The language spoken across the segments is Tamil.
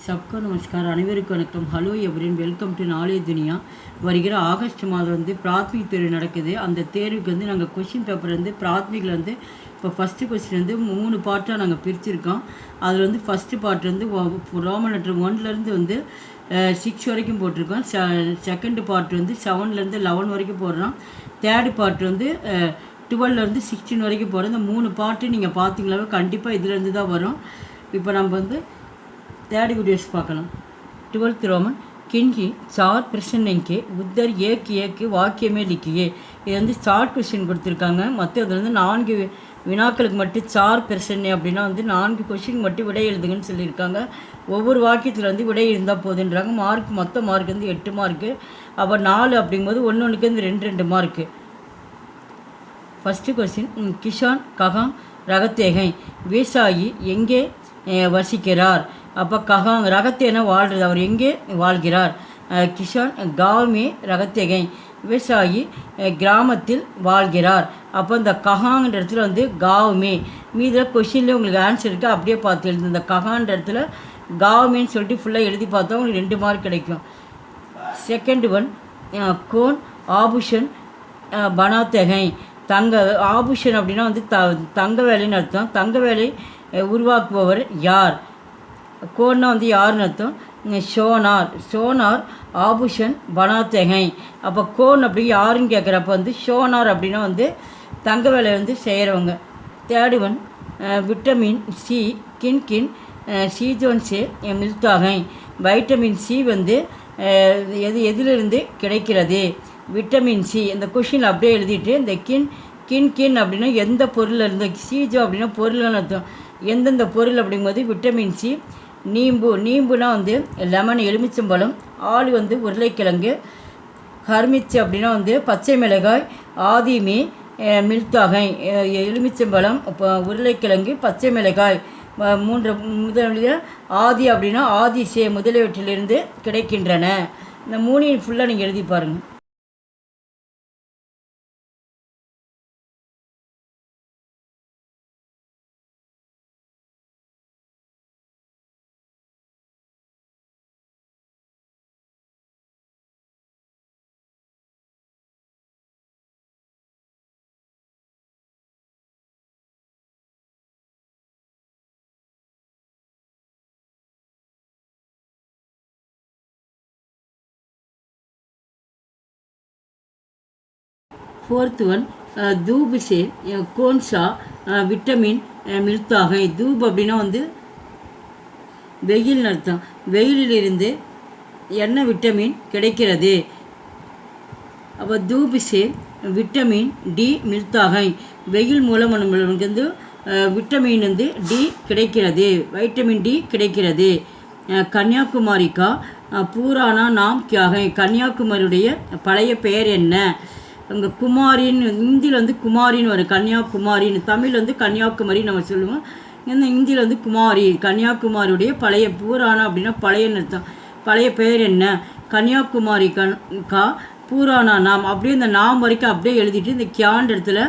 सबको नमस्कार அனைவருக்கும் வணக்கம். Hello everyone, welcome to knowledge Duniya. வருகிற ஆகஸ்ட் மாதம் பிராத்மிக் தேர்வு நடக்குது. அந்த தேர்வுக்கு நாங்கள் கொஷின் பேப்பர் பிராத்மிகில் இப்போ ஃபஸ்ட்டு கொஸ்டின் 3 பார்ட்டாக நாங்கள் பிரிச்சுருக்கோம். அதில் ஃபஸ்ட்டு பார்ட் ரோமன் லெட்டர் 1லேருந்து 6 வரைக்கும் போட்டிருக்கோம். செகண்ட் பார்ட் 7லேருந்து 11 வரைக்கும் போடுறோம். தேர்டு பார்ட் 12லேருந்து 16 வரைக்கும் போடுறோம். இந்த 3 பார்ட்டு நீங்கள் பார்த்தீங்களாவே கண்டிப்பாக இதுலேருந்து தான் வரும். இப்போ நம்ம थर्ड वीडियोस பார்க்கலாம். 12th रोमन किन्हीं 4 प्रश्न के उत्तर एक वाक्य में लिखिए. இது ஷார்ட் क्वेश्चन கொடுத்துருக்காங்க. மற்றதுல 4 வினாக்களுக்கு மட்டும் 4 பிரச்சனை அப்படின்னா 4 क्वेश्चन மட்டும் விடை எழுதுங்கன்னு சொல்லியிருக்காங்க. ஒவ்வொரு வாக்கியத்தில் விடை இருந்தால் போதுன்றாங்க. மார்க் மொத்த மார்க் 8 மார்க்கு. அப்போ 4 அப்படிங்கும்போது ஒன்றுக்கு 2 மார்க்கு. ஃபஸ்ட்டு கொஸ்டின், கிஷான் ககாங் ரகத்தேகை விவசாயி எங்கே வசிக்கிறார்? அப்போ ககாங் ரகத்தேன வாழ்கிறது, அவர் எங்கே வாழ்கிறார்? கிஷான் காவ்மே ரகத்தேகை விவசாயி கிராமத்தில் வாழ்கிறார். அப்போ இந்த ககாங்கிற இடத்துல காவ்மே மீதில் கொஷின்லேயே உங்களுக்கு ஆன்சர் இருக்குது, அப்படியே பார்த்து எழுது. இந்த ககான்ற இடத்துல காவ்மேன்னு சொல்லிட்டு ஃபுல்லாக எழுதி பார்த்தா உங்களுக்கு 2 மார்க் கிடைக்கும். செகண்ட் ஒன், கோன் ஆபூஷன் பனாத்தேகை தங்க ஆபூஷன் அப்படின்னா தங்க வேலைன்னு அர்த்தம். தங்க வேலை உருவாக்குபவர் யார்? கோன்னா யாருன்னு அர்த்தம். ஷோனார் ஷோனார் ஆபூஷன் பனாத்தேகை. அப்போ கோன் அப்படி யாருன்னு கேட்குறப்ப ஷோனார் அப்படின்னா தங்க வேலை செய்கிறவங்க. தேர்டு ஒன், விட்டமின் சி கின் கின் சீஜோன் சே மில்தாகை. வைட்டமின் சி எதிலிருந்து கிடைக்கிறது? Vitamin C. இந்த கொஷின் அப்படியே எழுதிட்டு இந்த கின் கின் அப்படின்னா எந்த பொருள் இருந்து, சீஜோ அப்படின்னா பொருள்னு அர்த்தம். எந்தெந்த பொருள் அப்படிங்கும்போது விட்டமின் சி. நீம்புனா லெமன் எலுமிச்சம்பழம். ஆள் உருளைக்கிழங்கு. ஹர்மிச்சு அப்படின்னா பச்சை மிளகாய். ஆதிமி மில்தாகை எலுமிச்சம்பழம் உருளைக்கிழங்கு பச்சை மிளகாய். முதலில் ஆதி அப்படின்னா ஆதிசே முதலியவற்றிலிருந்து கிடைக்கின்றன. இந்த 3 ஃபுல்லாக நீங்கள் எழுதி பாருங்கள். फोर्थ वन, दूब से कौन सा विटामिन मिलता है? दूब அப்படின்னா வெயில் அர்த்தம். வெயிலிலிருந்து என்ன விட்டமின் கிடைக்கிறது? அப்போ தூப் சே விட்டமின் டி மில்தாகை. வெயில் மூலம் நம்மளுக்கு விட்டமின் டி கிடைக்கிறது, வைட்டமின் டி கிடைக்கிறது. கன்னியாகுமரிக்கா பூரானா நாம் கியாகை. கன்னியாகுமரியுடைய பழைய பெயர் என்ன? அங்கே குமாரின்னு இந்தியில் குமாரின்னு வரும். கன்னியாகுமரின்னு தமிழ் கன்னியாகுமரி நம்ம சொல்லுவோம். இந்த இந்தியில் குமாரி. கன்னியாகுமரியுடைய பழைய பூரானா அப்படின்னா பழையன்னு அர்த்தம். பழைய பெயர் என்ன? கன்னியாகுமரி கா பூரானா நாம். அப்படியே இந்த நாம் வரைக்கும் அப்படியே எழுதிட்டு இந்த கியான்ற இடத்துல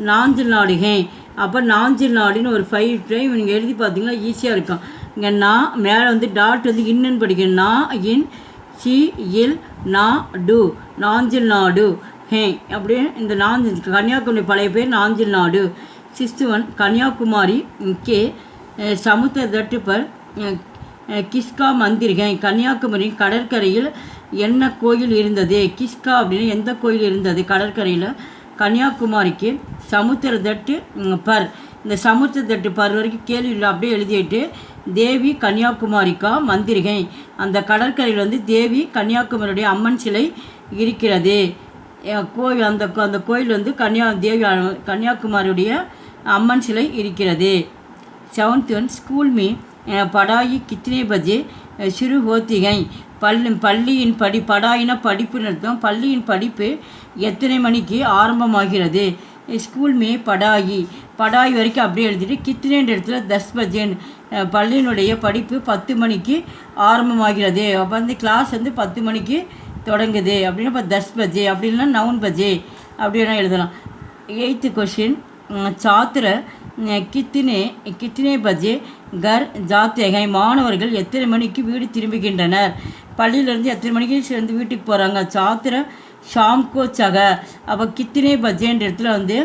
நாஞ்சில் நாடுகை. அப்போ நாஞ்சில் நாடுன்னு ஒரு 5 டைம் நீங்கள் எழுதி பார்த்தீங்கன்னா ஈஸியாக இருக்கும். இங்கே நான் மேலே டாட் இன்னுன்னு படிக்கணும். நா இன் சி இல் நா டு நாஞ்சில் நாடு ஹே அப்படியே இந்த கன்னியாகுமரி பழைய பேர் நாஞ்சில் நாடு. 6th ஒன், கன்னியாகுமரி கே சமுத்திர தட்டு பர் கிஸ்கா மந்திர்கை. கன்னியாகுமரி கடற்கரையில் என்ன கோயில் இருந்தது? கிஸ்கா அப்படின்னு எந்த கோயில் இருந்தது கடற்கரையில்? கன்னியாகுமரிக்கு சமுத்திர தட்டு பர். இந்த சமுத்திர தட்டு பர் வரைக்கும் கேள்வி இல்லை, அப்படியே எழுதிட்டு தேவி கன்னியாகுமரிக்கா மந்திர்கை. அந்த கடற்கரையில் தேவி கன்னியாகுமரியுடைய அம்மன் சிலை இருக்கிறது. கோயில் அந்த கோயில் தேவி கன்னியாகுமரியுடைய அம்மன் சிலை இருக்கிறது. 7th ஒன், ஸ்கூல் மீ படாயி கித்தனை பஜே சுரு ஹோத்திகை. பள்ளியின் படாயினா படிப்பு அர்த்தம். பள்ளியின் படிப்பு எத்தனை மணிக்கு ஆரம்பமாகிறது? ஸ்கூல் மே படாயி. படாயி வரைக்கும் அப்படியே எழுதிட்டு கித்தனைன்ற இடத்துல 10 பஜேன். பள்ளியினுடைய படிப்பு 10 மணிக்கு ஆரம்பமாகிறது. அப்போ கிளாஸ் 10 மணிக்கு தொடங்குது அப்படின்னா இப்போ 10 பஜே அப்படின்னா 9 பஜே அப்படின்னா எழுதலாம். 8th கொஷின், சாத்திர கித்தினே கித்தினே பஜே கர் ஜாத்தேகை, மாணவர்கள் எத்தனை மணிக்கு வீடு திரும்புகின்றனர்? பள்ளியிலேருந்து எத்தனை மணிக்கு சேர்ந்து வீட்டுக்கு போகிறாங்க? சாத்திர ஷாம்கோ சக. அப்போ கித்தினே பஜேன்ற இடத்துல வந்து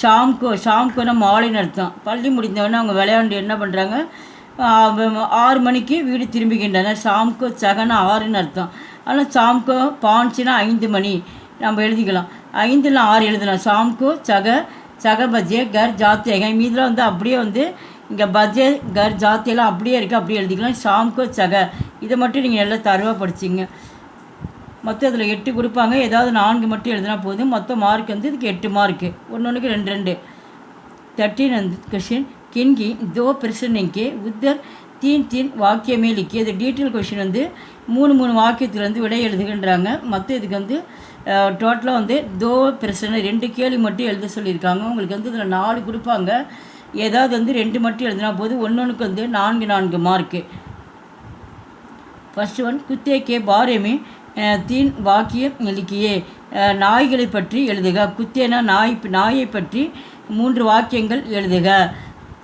ஷாம்கோனா மாலைன்னு அர்த்தம். பள்ளி முடிந்தவொடனே அவங்க விளையாண்டு என்ன பண்ணுறாங்க, 6 மணிக்கு வீடு திரும்புகின்றனர். ஷாம்கோ சகன்னா 6ன்னு அர்த்தம். ஆனால் ஷாம்கோ பாஞ்சுனா 5 மணி நம்ம எழுதிக்கலாம். 5ல் 6 எழுதலாம். ஷாம்கோ சக பஜே கர் ஜாத்தேகை. மீதில் வந்து அப்படியே வந்து இங்கே பஜே கர் ஜாத்தியெல்லாம் அப்படியே இருக்குது, அப்படியே எழுதிக்கலாம். ஷாம்கோ சக. இதை மட்டும் நீங்கள் நல்லா தரவாக படிச்சிங்க. மொத்தம் இதில் 8 கொடுப்பாங்க. ஏதாவது 4 மட்டும் எழுதினா போதும். மொத்தம் மார்க் வந்து இதுக்கு 8 மார்க்கு. ஒன்றுக்கு 2 13 क्वेश्चन किनकी 2 प्रश्न के उत्तर 3 वाक्य में लिखिए. இது டீட்டெயில் கொஷின் வந்து 3 வாக்கியத்துலேருந்து விடை எழுதுகின்றாங்க. மொத்தம் இதுக்கு வந்து டோட்டலாக வந்து 2 பிரச்சனை 2 கேள்வி மட்டும் எழுத சொல்லியிருக்காங்க. உங்களுக்கு வந்து இதில் 4 கொடுப்பாங்க. ஏதாவது வந்து 2 மட்டும் எழுதினா போது ஒன்றுக்கு வந்து 4 மார்க்கு. ஃபர்ஸ்ட் ஒன் குத்தே கே பாரேமே 3 வாக்கியம் लिखिए. நாய்களை பற்றி எழுதுக. குத்தேனா நாயை பற்றி 3 வாக்கியங்கள் எழுதுக.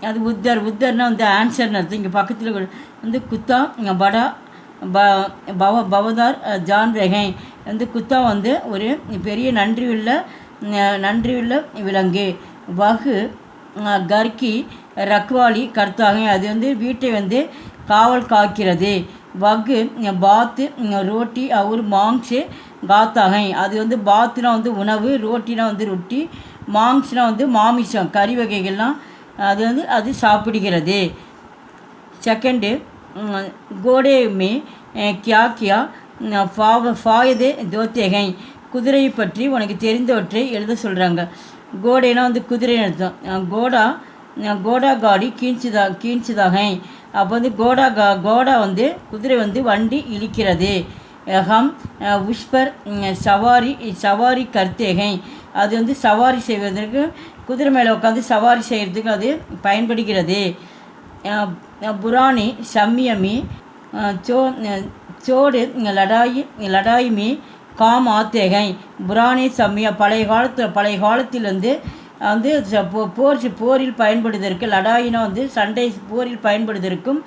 அது உத்தர்னா வந்து ஆன்சர்னு அர்த்தம். இங்கே பக்கத்தில் வந்து குத்தா படா பவதார் ஜான் ரெகை வந்து குத்தா வந்து ஒரு பெரிய நன்றியுள்ள விலங்கு. வகு கர்கி ரக்வாலி கர்த்தாகை, அது வந்து வீட்டை வந்து காவல் காக்கிறது. வகு பாத்து ரோட்டி அவர் மாங்ஸே காத்தாகை, அது வந்து பாத்துனா வந்து உணவு, ரோட்டினா வந்து ரொட்டி, மாங்ஸ்னா வந்து மாமிசம் கறி வகைகள்லாம் அது சாப்பிடுகிறது. செகண்டு கோடே மே கியா ஃபாயதே தோத்தேகை, குதிரையை பற்றி உனக்கு தெரிந்தவற்றை எழுத சொல்கிறாங்க. கோடேனா வந்து குதிரைன்னு அர்த்தம். கோடா காடி கீழ்ச்சிதாகை, அப்போ வந்து கோடா வந்து குதிரை வந்து வண்டி இழுக்கிறது. ஹம் உஷ்பர் சவாரி கர்த்தேகை, அது வந்து சவாரி செய்வதற்கு குதிரை மேலே உட்காந்து சவாரி செய்கிறதுக்கு அது பயன்படுகிறது. புராணி சம்யமி சோடு லடாய் மீ காம் ஆத்தேகை, புராணி சம்யா பழைய காலத்தில் வந்து போரில் பயன்படுவதற்கு, லடாயினா வந்து சண்டை போரில் பயன்படுவதற்கும்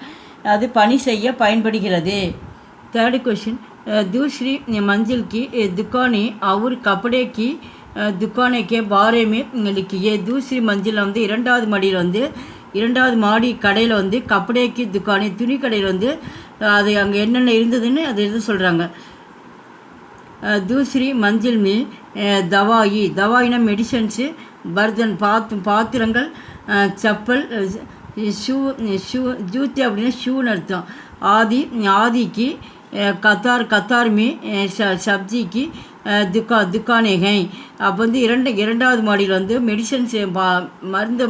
அது பணி செய்ய பயன்படுகிறது. தேர்ட் கொஷின் दूसरी मंजिल की दुकानें और कपड़े की दुकानें के बारे में लिखिए. दूसरी मंजिल வந்து 2வது மாடியில் வந்து 2வது மாடி கடையில் வந்து கப்படேக்கு துக்கானே துணி கடையில் வந்து அது அங்கே என்னென்ன இருந்ததுன்னு அது எழுத சொல்கிறாங்க. दूसरी मंजिल में दवाईனா மெடிசன்ஸு, பர்தன் பாத்திரங்கள், செப்பல், ஜூத்தி அப்படின்னா ஷூன்னு அர்த்தம். ஆதிக்கு கத்தார் மீ சப்ஜிக்கு துக்கானேகை, அப்போ வந்து 2வது மாடியில் வந்து மெடிசன்ஸ்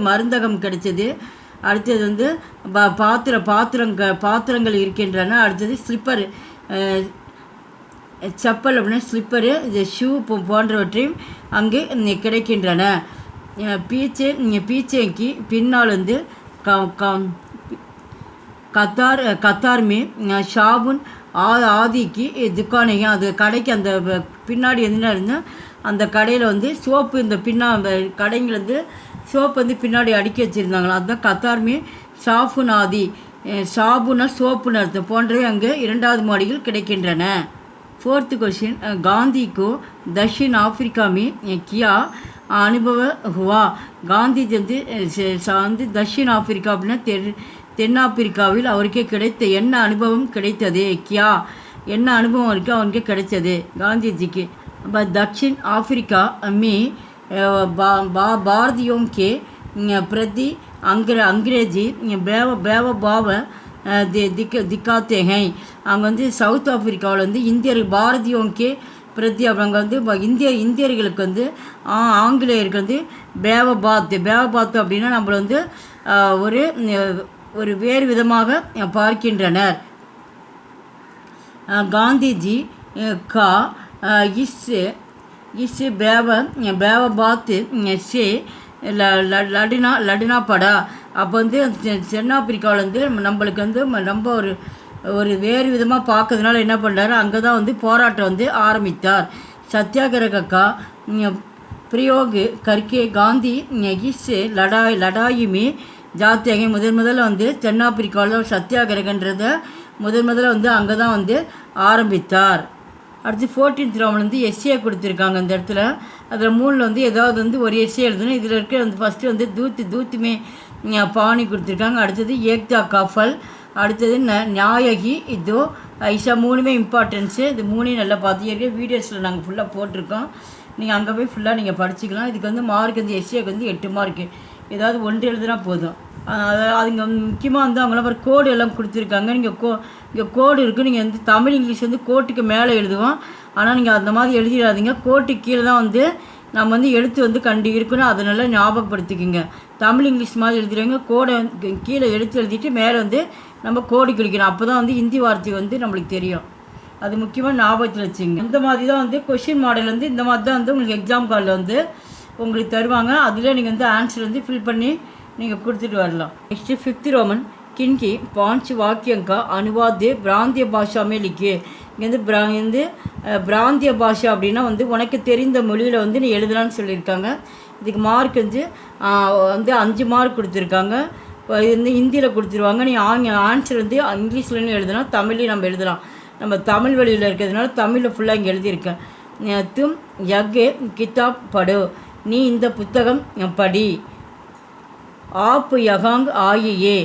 மருந்தகம் கிடைச்சது. அடுத்தது வந்து பாத்திரங்கள் இருக்கின்றன. அடுத்தது ஸ்லிப்பர் செப்பல் அப்படின்னா ஸ்லிப்பரு, ஷூ போன்றவற்றையும் அங்கே கிடைக்கின்றன. பீச்சேக்கு பின்னால் வந்து கத்தார் மீ ஷாபுன் ஆதிக்கு துக்கானையும், அது கடைக்கு அந்த பின்னாடி என்ன இருந்தால் அந்த கடையில் வந்து சோப்பு, இந்த கடைங்கள் வந்து சோப்பு வந்து பின்னாடி அடுக்கி வச்சுருந்தாங்களா, அதுதான் கத்தார்மே ஷாஃபுன் ஆதி. ஷாபுனா சோப்புன்னு அர்த்தம் போன்றவை அங்கே 2வது மாடியில் கிடைக்கின்றன. फोर्थ क्वेश्चन गांधी को दक्षिण अफ्रीका में क्या अनुभव हुआ. காந்திஜி வந்து தட்சிண ஆப்பிரிக்கா அப்படின்னா தென்னாப்பிரிக்காவில் அவருக்கே கிடைத்த என்ன அனுபவம் கிடைத்தது. கியா என்ன அனுபவம் இருக்குது அவனுக்கு கிடைச்சது காந்திஜிக்கு. दक्षिण अफ्रीका में भारतीयों के प्रति अंग्रेजी भाव दिखाते हैं. அங்கே வந்து சவுத் ஆப்பிரிக்காவில் வந்து பாரதியோங்கே பிரதி அவங்க வந்து இந்தியர்களுக்கு வந்து ஆங்கிலேயருக்கு வந்து பேவபாத்து அப்படின்னா நம்மளை வந்து ஒரு வேறு விதமாக பார்க்கின்றனர். காந்திஜி கா इस பேவபாத் சே லடினா படா. அப்போ வந்து தென்னாப்பிரிக்காவில் வந்து நம்மளுக்கு வந்து ரொம்ப ஒரு வேறு விதமாக பார்க்கறதுனால என்ன பண்ணுறாரு, அங்கே தான் வந்து போராட்டம் வந்து ஆரம்பித்தார். சத்தியாகிரகக்கா பிரயோக் கர்கே காந்தி இஸ் லடாயி மே ஜாத்தே ஹை. முதல்ல வந்து தென்னாப்பிரிக்காவில் சத்தியாகிரகன்றத முதல்ல வந்து அங்கே தான் வந்து ஆரம்பித்தார். அடுத்து 14th ரோமில் வந்து எஸ்ஏ கொடுத்துருக்காங்க இந்த இடத்துல. அதில் 3ல் வந்து ஏதாவது வந்து ஒரு எஸ்ஏ எழுதணும். இதில் இருக்க வந்து ஃபஸ்ட்டு வந்து தூத்துமே பாணி கொடுத்துருக்காங்க. அடுத்தது ஏக்தா கஃபல், அடுத்தது நியாயகி இதோ ஐஷா. 3மே இம்பார்ட்டன்ஸு. இது 3ஐயும் நல்லா பார்த்து வீடியோஸில் நாங்கள் ஃபுல்லாக போட்டிருக்கோம். நீங்கள் அங்கே போய் ஃபுல்லாக நீங்கள் படிச்சுக்கலாம். இதுக்கு வந்து மார்க் வந்து எஸ்ஏக்கு வந்து 8 மார்க்கு. ஏதாவது ஒன்று எழுதுனா போதும். அதுங்க முக்கியமாக வந்து அவங்களாம் ஒரு கோடு எல்லாம் கொடுத்துருக்காங்க. இங்கே கோடு இருக்குது. நீங்கள் வந்து தமிழ் இங்கிலீஷ் வந்து கோட்டுக்கு மேலே எழுதுவோம். ஆனால் நீங்கள் அந்த மாதிரி எழுதிடாதீங்க. கோட்டுக்கு கீழே தான் வந்து நம்ம வந்து எழுத்து வந்து இருக்கணும். அதை நல்லா ஞாபகப்படுத்திக்கோங்க. தமிழ் இங்கிலீஷ் மாதிரி எழுதுறவங்க கோடை கீழே எழுத்து எழுதிட்டு மேலே வந்து நம்ம கோடு கிழிக்கணும். அப்போ தான் வந்து ஹிந்தி வார்த்தை வந்து நம்மளுக்கு தெரியும். அது முக்கியமாக ஞாபகத்தில் வச்சுங்க. இந்த மாதிரி தான் வந்து கொஷின் மாடல் வந்து இந்த மாதிரி தான் வந்து உங்களுக்கு எக்ஸாம் காலில் வந்து உங்களுக்கு தருவாங்க. அதில் நீங்கள் வந்து ஆன்சர் வந்து ஃபில் பண்ணி நீங்கள் கொடுத்துட்டு வரலாம். நெக்ஸ்ட்டு 5th ரோமன் கின்கி 5 वाक्यों का अनुवाद பிராந்திய பாஷா மே லிखे. இங்கே வந்து பிராந்திய பாஷா அப்படின்னா வந்து உனக்கு தெரிந்த மொழியில் வந்து நீ எழுதலான்னு சொல்லியிருக்காங்க. இதுக்கு மார்க் வந்து 5 மார்க் கொடுத்துருக்காங்க. இது வந்து ஹிந்தியில் கொடுத்துருவாங்க. நீ ஆன்சர் வந்து இங்கிலீஷ்லன்னு எழுதலாம், தமிழ்லையும் நம்ம எழுதலாம். நம்ம தமிழ் வழியில் இருக்கிறதுனால தமிழில் ஃபுல்லாக இங்கே எழுதியிருக்கேன். தும் யக் கிதாப் படு, நீ இந்த புத்தகம் படி. ஆப் யகாங் ஆயியே,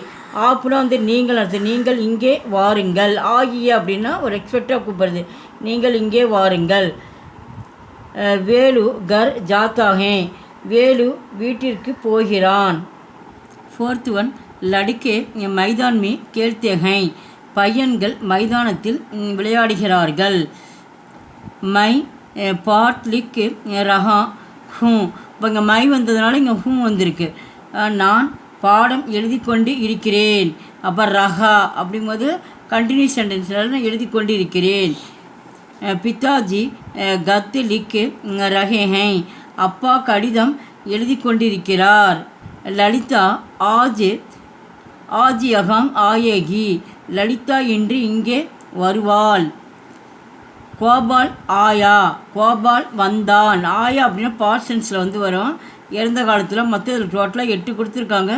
ஆப்புனா வந்து நீங்கள் அடுத்து நீங்கள் இங்கே வாருங்கள். ஆகியே அப்படின்னா ஒரு எக்ஸ்பெக்டாக கூப்பிடுறது. நீங்கள் இங்கே வாருங்கள். வேலு கர் ஜாத்தாகே, வேலு வீட்டிற்கு போகிறான். 4th ஒன் லடுக்கே மைதான் மீ கேள்த்தே ஹை, பையன்கள் மைதானத்தில் விளையாடுகிறார்கள். மை பாட்லிக் ரஹா ஹூ, இப்போ இங்கே மை வந்ததுனால இங்கே ஹூ வந்திருக்கு. நான் பாடம் எழுதி கொண்டு இருக்கிறேன். அப்போ ரஹா அப்படிங்கும்போது கண்டினியூஸ் சென்டென்ஸ்னால நான் எழுதி கொண்டு இருக்கிறேன். பிதாஜி கத்து லிக்கு ரஹே ஹை, அப்பா கடிதம் எழுதி கொண்டிருக்கிறார். லலிதா ஆஜ் யகாங் ஆயேகி, லலிதா இன்று இங்கே வருவாள். கோபால் ஆயா, கோபால் வந்தான். ஆயா அப்படின்னா பாஸ்ட் டென்ஸில் வந்து வரும் இறந்த காலத்தில். மற்ற இதில் டோட்டலாக 8 கொடுத்துருக்காங்க.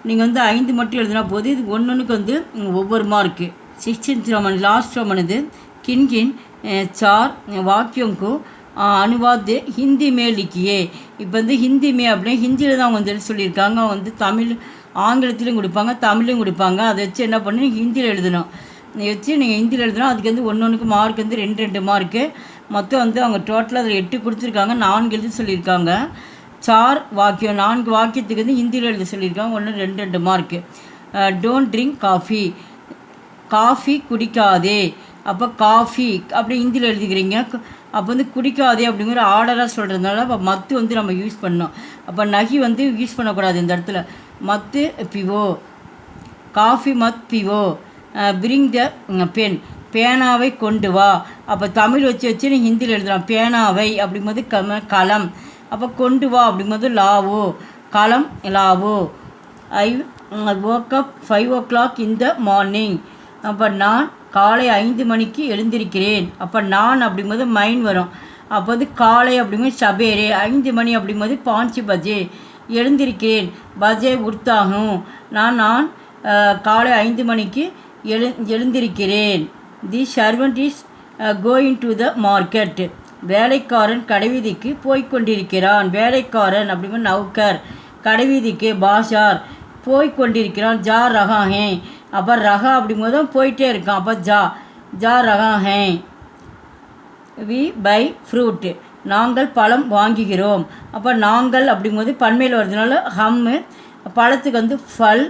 நீங்கள் வந்து 5 மட்டும் எழுதினா போது. இது ஒன்றுக்கு வந்து ஒவ்வொரு mark. 16th Roman last Roman இது. கின்கின் 4 வாக்கியங்கு அனுவாத் ஹிந்தி மே லிக்கியே. இப்போ வந்து ஹிந்தி மே அப்படின்னா ஹிந்தியில் தான் அவங்க வந்து சொல்லியிருக்காங்க. அவங்க வந்து தமிழ் ஆங்கிலத்திலையும் கொடுப்பாங்க, தமிழ்லையும் கொடுப்பாங்க. அதை வச்சு என்ன பண்ணி ஹிந்தியில் எழுதணும். வச்சு நீங்கள் ஹிந்தியில் எழுதணும். அதுக்கு வந்து ஒன்றுக்கு மார்க் வந்து 2 மார்க்கு. மொத்தம் வந்து அவங்க டோட்டலாக அதில் 8 கொடுத்துருக்காங்க. 4 எழுதி சொல்லியிருக்காங்க. 4 வாக்கியம், 4 வாக்கியத்துக்கு வந்து ஹிந்தியில் எழுத சொல்லியிருக்காங்க. 2 mark. Don't drink coffee, coffee குடிக்காதே. அப்போ காஃபி அப்படி ஹிந்தியில் எழுதிக்கிறீங்க. அப்போ வந்து குடிக்காதே அப்படிங்கிற ஆர்டராக சொல்கிறதுனால அப்போ மத்து வந்து நம்ம யூஸ் பண்ணோம். அப்போ நகி வந்து யூஸ் பண்ணக்கூடாது இந்த இடத்துல. மத்து பிவோ, காஃபி மத் பிவோ. பிரிங் த பென், பேனாவை கொண்டு வா. அப்போ தமிழ் வச்சு நீ ஹிந்தியில் எழுதலாம். பேனாவை அப்படிங்கும்போது களம். அப்போ கொண்டு வா அப்படிங்கும்போது லாவோ, களம் Lao. I woke up 5 o'clock in the morning. அப்போ நான் காலை 5 மணிக்கு எழுந்திருக்கிறேன். அப்போ நான் அப்படிங்கும்போது மைன் வரும். அப்போ வந்து காலை அப்படிங்கும்போது சபேரே, 5 மணி அப்படிங்கும்போது 5 பஜே எழுந்திருக்கிறேன். பஜே உர்த்தாகும், நான் காலை 5 மணிக்கு எழுந்திருக்கிறேன். The servant is going to the market, வேலைக்காரன் கடைவீதிக்கு போய்கொண்டிருக்கிறான். வேலைக்காரன் அப்படிங்கும்போது நவுக்கர், கடைவீதிக்கு பாஷார் போய்கொண்டிருக்கிறான். ஜா ரஹா ஹே, அப்போ ரஹா அப்படிங்கும்போது போயிட்டே இருக்கான். அப்போ ஜா ரஹா ஹே. வி பை ஃப்ரூட், நாங்கள் பழம் வாங்குகிறோம். அப்போ நாங்கள் அப்படிங்கும்போது பன்மையில் வருதுனால ஹம்மு. பழத்துக்கு வந்து ஃபல்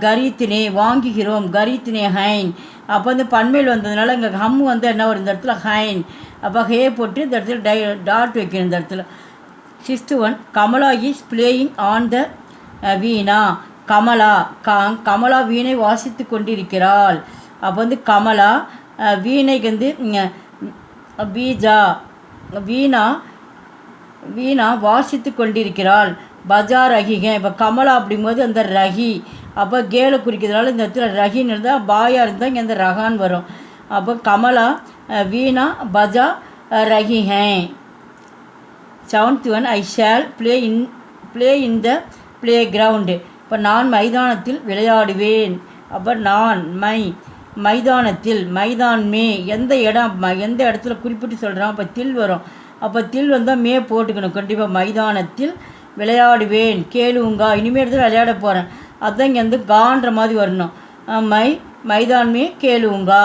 கரீத்தினே, வாங்குகிறோம். கரீத்தினே ஹைன். அப்போ வந்து பன்மையில் வந்ததுனால இங்கே ஹம்மு வந்து என்ன வரும் இந்த இடத்துல ஹைன். அப்போ ஹே போட்டு இந்த இடத்துல டாட் வைக்கணும் இந்த இடத்துல. 6th one Kamala is playing on the veena. Kamala வீணை வாசித்து கொண்டிருக்கிறாள். அப்போ வந்து கமலா வீணைக்கு வந்து பீஜா, வீணா வாசித்து கொண்டிருக்கிறாள். பஜார் ரஹிக, இப்போ கமலா அப்படிங்கும்போது அந்த ரஹி, அப்போ கேலை குறிக்கிறதுனால இந்த இடத்துல ரஹின்னு இருந்தால் பாயாக இருந்தால் இங்கே அந்த ரஹான் வரும். அப்போ கமலா வீணா பஜா ரஹிஹே. Seventh one I shall play in the playground. இப்போ நான் மைதானத்தில் விளையாடுவேன். அப்போ நான் மைதானத்தில் மைதான்மே எந்த இடத்துல குறிப்பிட்டு சொல்கிறோம். அப்போ தில் வரும். அப்போ தில் வந்தால் மே போட்டுக்கணும் கண்டிப்பாக. மைதானத்தில் விளையாடுவேன். கேளுங்கா இனிமேல் தான் விளையாட போகிறேன். அதுதான் இங்கே வந்து கான்ற மாதிரி வரணும். மைதான்மே கேளுங்கா.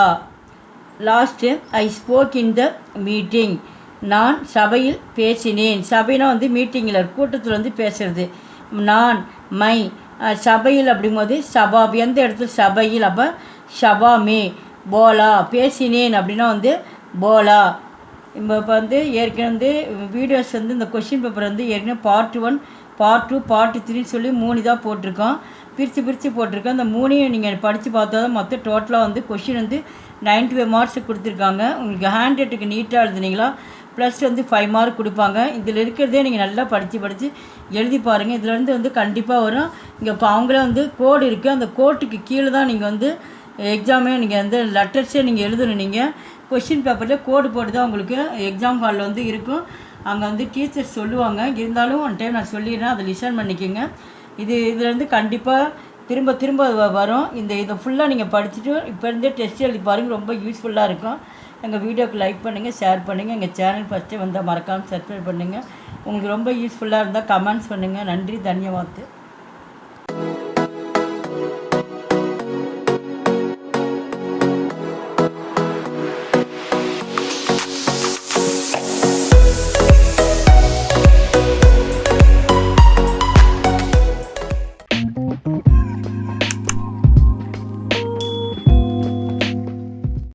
Last I spoke in the meeting. நான் சபையில் பேசினேன். சபைனா வந்து மீட்டிங்கில் கூட்டத்தில் வந்து பேசுகிறது. நான் சபையில் அப்படிங்கும்போது சபா எந்த இடத்துல சபையில். அப்போ ஷபாமே போலா. பேசினேன் அப்படின்னா வந்து போலா. இப்போ வந்து ஏற்கனவே வந்து வீடியோஸ் வந்து இந்த கொஷின் பேப்பர் வந்து ஏற்கனவே பார்ட் 1 பார்ட் 2 பார்ட் 3 சொல்லி 3 தான் போட்டிருக்கோம். பிரித்து போட்டிருக்கோம். அந்த 3ஐயும் நீங்கள் படித்து பார்த்தா தான் மொத்தம் டோட்டலாக வந்து கொஷின் வந்து 95 மார்க்ஸ் கொடுத்துருக்காங்க. உங்களுக்கு ஹேண்ட் ரைட்டுக்கு நீட்டாக எழுதுனீங்களா ப்ளஸ் வந்து 5 மார்க் கொடுப்பாங்க. இதில் இருக்கிறதே நீங்கள் நல்லா படித்து எழுதி பாருங்கள். இதிலேருந்து வந்து கண்டிப்பாக வரும். இங்கே அவங்களே வந்து கோடு இருக்குது. அந்த கோட்டுக்கு கீழே தான் நீங்கள் வந்து எக்ஸாமே நீங்கள் வந்து லெட்டர்ஸே நீங்கள் எழுதணும். நீங்கள் கொஷின் பேப்பரில் கோடு போட்டு தான் உங்களுக்கு எக்ஸாம் ஹாலில் வந்து இருக்கும். அங்கே வந்து டீச்சர்ஸ் சொல்லுவாங்க. இருந்தாலும் ஒன் டைம் நான் சொல்லிடுறேன், அதை லிசன் பண்ணிக்கோங்க. இதுலேருந்து கண்டிப்பாக திரும்ப வரும். இதை ஃபுல்லாக நீங்கள் படிச்சுட்டு இப்போ இருந்தே டெஸ்ட் எழுதி பாருங்கள். ரொம்ப யூஸ்ஃபுல்லாக இருக்கும். எங்கள் வீடியோக்கு லைக் பண்ணுங்கள், ஷேர் பண்ணுங்கள். எங்கள் சேனல் ஃபஸ்ட்டு வந்தால் மறக்காமல் சப்ஸ்கிரைப் பண்ணுங்கள். உங்களுக்கு ரொம்ப யூஸ்ஃபுல்லாக இருந்தால் கமெண்ட்ஸ் பண்ணுங்கள். நன்றி, தன்யவாத்.